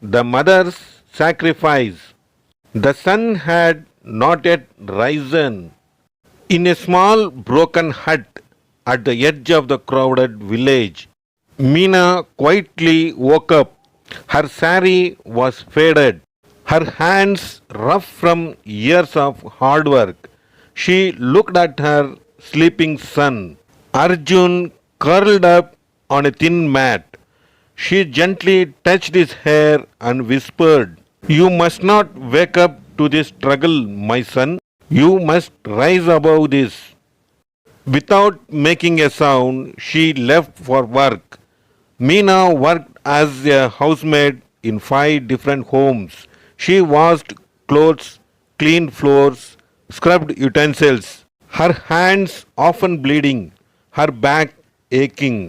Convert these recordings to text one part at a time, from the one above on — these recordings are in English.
The mother's sacrifice. The sun had not yet risen. In a small broken hut at the edge of the crowded village, Meena quietly woke up. Her sari was faded, her hands rough from years of hard work. She looked at her sleeping son, Arjun, curled up on a thin mat. She gently touched his hair and whispered, "You must not wake up to this struggle, my son. You must rise above this." Without making a sound, she left for work. Meena worked as a housemaid in 5 different homes. She washed clothes, cleaned floors, scrubbed utensils, her hands often bleeding, her back aching.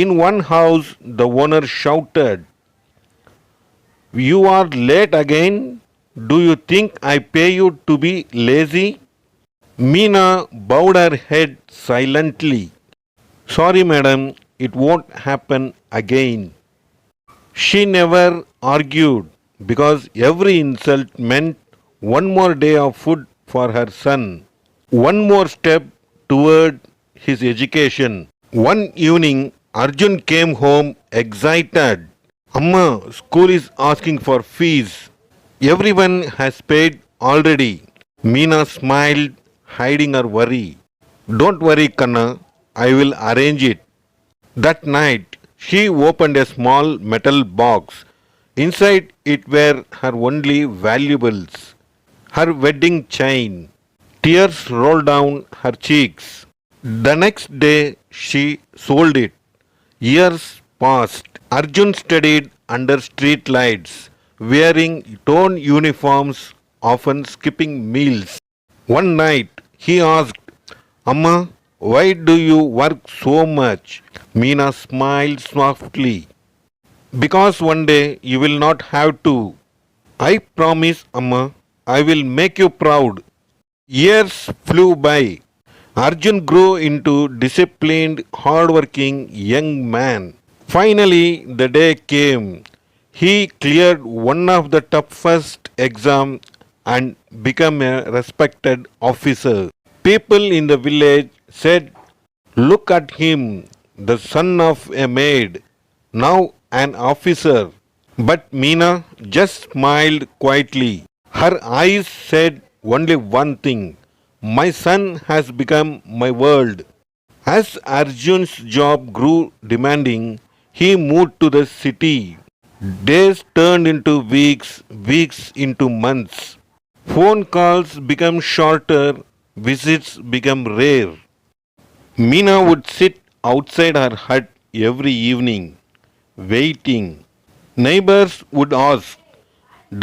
In one house, the owner shouted, "You are late again? Do you think I pay you to be lazy?" Meena bowed her head silently. "Sorry, madam, it won't happen again." She never argued because every insult meant one more day of food for her son, one more step toward his education. One evening, Arjun came home excited. "Amma, school is asking for fees. Everyone has paid already." Meena smiled, hiding her worry. "Don't worry, Kanna, I will arrange it." That night, she opened a small metal box. Inside it were her only valuables, her wedding chain. Tears rolled down her cheeks. The next day, she sold it. Years passed. Arjun studied under street lights, wearing torn uniforms, often skipping meals. One night, he asked, "Amma, why do you work so much?" Meena smiled softly. "Because one day you will not have to." "I promise, Amma, I will make you proud." Years flew by. Arjun grew into disciplined, hardworking young man. Finally, the day came. He cleared one of the toughest exams and became a respected officer. People in the village said, "Look at him, the son of a maid, now an officer." But Meena just smiled quietly. Her eyes said only one thing: "My son has become my world." As Arjun's job grew demanding, he moved to the city. Days turned into weeks, weeks into months. Phone calls became shorter, visits became rare. Meena would sit outside her hut every evening, waiting. Neighbors would ask,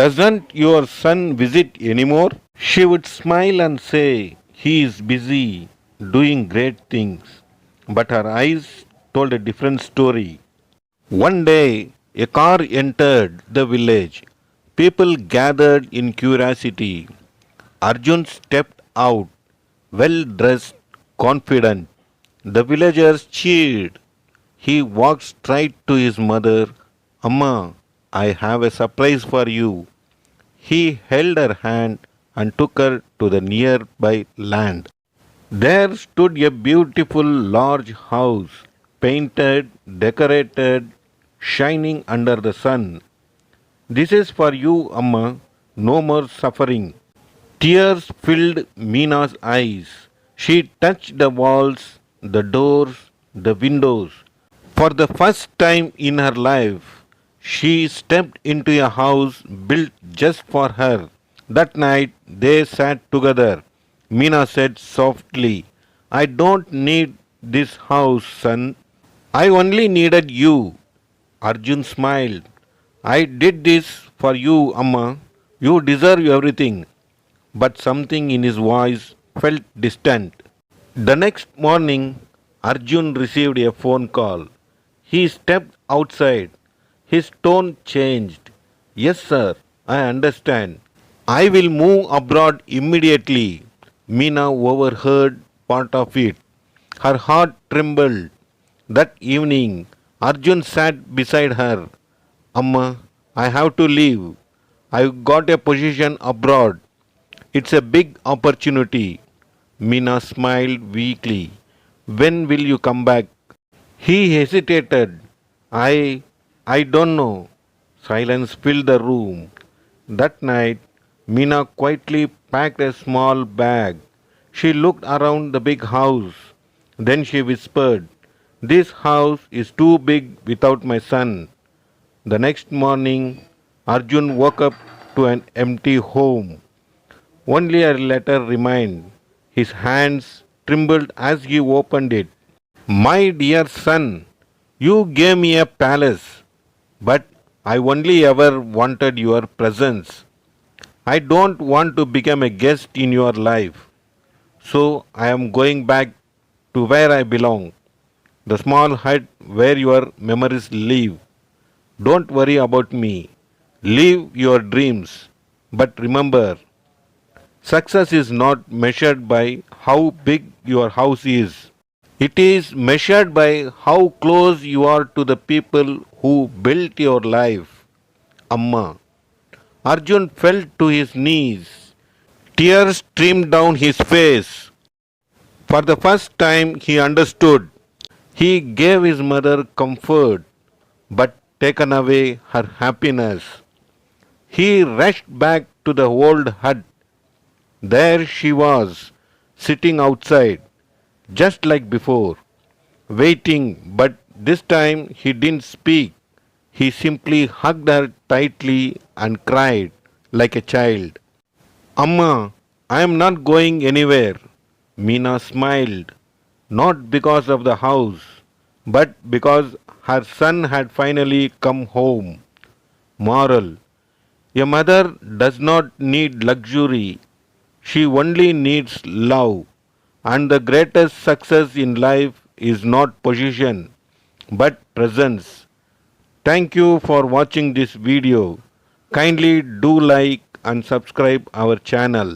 "Doesn't your son visit anymore?" She would smile and say, "He is busy, doing great things." But her eyes told a different story. One day, a car entered the village. People gathered in curiosity. Arjun stepped out, well dressed, confident. The villagers cheered. He walked straight to his mother. "Amma, I have a surprise for you." He held her hand and took her to the nearby land. There stood a beautiful large house, painted, decorated, shining under the sun. "This is for you, Amma. No more suffering." Tears filled Meena's eyes. She touched the walls, the doors, the windows. For the first time in her life, she stepped into a house built just for her. That night they sat together. Meena said softly, "I don't need this house, son. I only needed you." Arjun smiled. "I did this for you, Amma. You deserve everything." But something in his voice felt distant. The next morning, Arjun received a phone call. He stepped outside. His tone changed. "Yes, sir, I understand. I will move abroad immediately." Meena overheard part of it. Her heart trembled. That evening, Arjun sat beside her. Amma, I have to leave. I've got a position abroad. It's a big opportunity. Meena smiled weakly. When will you come back? He hesitated. I don't know. Silence filled the room. That night, Meena quietly packed a small bag. She looked around the big house. Then she whispered, "This house is too big without my son." The next morning, Arjun woke up to an empty home. Only a letter remained. His hands trembled as he opened it. "My dear son, you gave me a palace, but I only ever wanted your presence. I don't want to become a guest in your life, so I am going back to where I belong, the small hut where your memories live. Don't worry about me. Live your dreams. But remember, success is not measured by how big your house is. It is measured by how close you are to the people who built your life." Amma. Arjun fell to his knees. Tears streamed down his face. For the first time, he understood. He gave his mother comfort, but taken away her happiness. He rushed back to the old hut. There she was, sitting outside, just like before, waiting, but this time he didn't speak. He simply hugged her tightly and cried like a child. "Amma, I am not going anywhere." Meena smiled, not because of the house, but because her son had finally come home. Moral: a mother does not need luxury, she only needs love. And the greatest success in life is not position, but presence. Thank you for watching this video. Kindly do like and subscribe our channel.